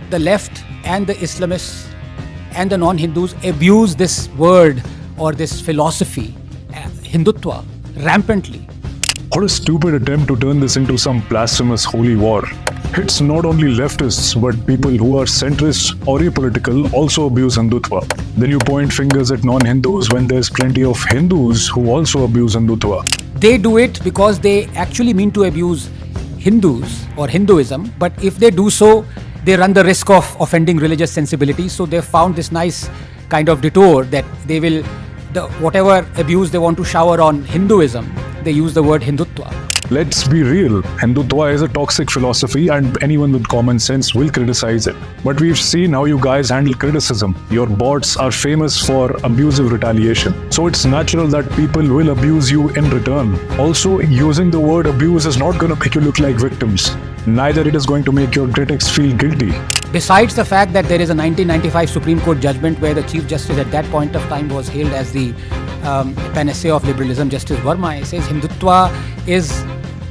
The left and the Islamists and the non-Hindus abuse this word or this philosophy, Hindutva, rampantly. What a stupid attempt to turn this into some blasphemous holy war. It's not only leftists, but people who are centrist or apolitical also abuse Hindutva. Then you point fingers at non-Hindus when there's plenty of Hindus who also abuse Hindutva. They do it because they actually mean to abuse Hindus or Hinduism, but if they do so, they run the risk of offending religious sensibilities. So they've found this nice kind of detour that they will, whatever abuse they want to shower on Hinduism, they use the word Hindutva. Let's be real, Hindutva is a toxic philosophy and anyone with common sense will criticize it. But we've seen how you guys handle criticism. Your bots are famous for abusive retaliation. So it's natural that people will abuse you in return. Also, using the word abuse is not going to make you look like victims. Neither it is going to make your critics feel guilty. Besides the fact that there is a 1995 Supreme Court judgment where the Chief Justice at that point of time was hailed as the panacea of liberalism, Justice Verma says Hindutva is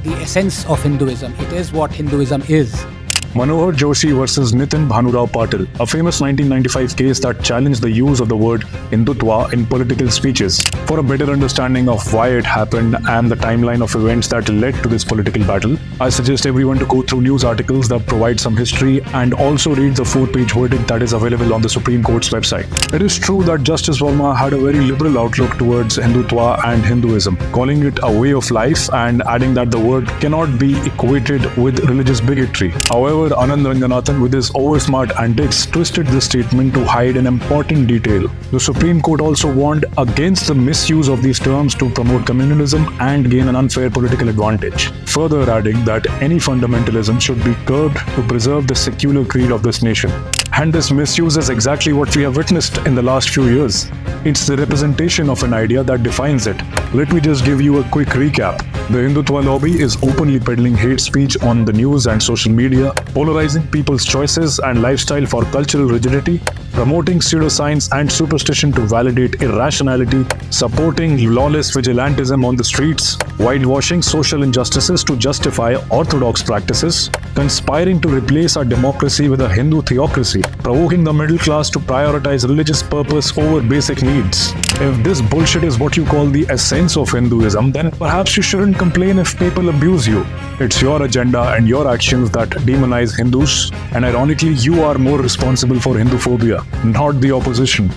the essence of Hinduism. It is what Hinduism is. Manohar Joshi versus Nitin Bhanurao Patil, a famous 1995 case that challenged the use of the word Hindutva in political speeches. For a better understanding of why it happened and the timeline of events that led to this political battle, I suggest everyone to go through news articles that provide some history and also read the 4-page verdict that is available on the Supreme Court's website. It is true that Justice Verma had a very liberal outlook towards Hindutva and Hinduism, calling it a way of life and adding that the word cannot be equated with religious bigotry. However, Anand Ranganathan, with his oversmart antics, twisted this statement to hide an important detail. The Supreme Court also warned against the misuse of these terms to promote communalism and gain an unfair political advantage, further adding that any fundamentalism should be curbed to preserve the secular creed of this nation. And this misuse is exactly what we have witnessed in the last few years. It's the representation of an idea that defines it. Let me just give you a quick recap. The Hindutva lobby is openly peddling hate speech on the news and social media, polarizing people's choices and lifestyle for cultural rigidity, promoting pseudoscience and superstition to validate irrationality, supporting lawless vigilantism on the streets, whitewashing social injustices to justify orthodox practices, conspiring to replace our democracy with a Hindu theocracy, provoking the middle class to prioritize religious purpose over basic needs. If this bullshit is what you call the essence of Hinduism, then perhaps you shouldn't complain if people abuse you. It's your agenda and your actions that demonize Hindus, and ironically, you are more responsible for Hinduphobia, not the opposition.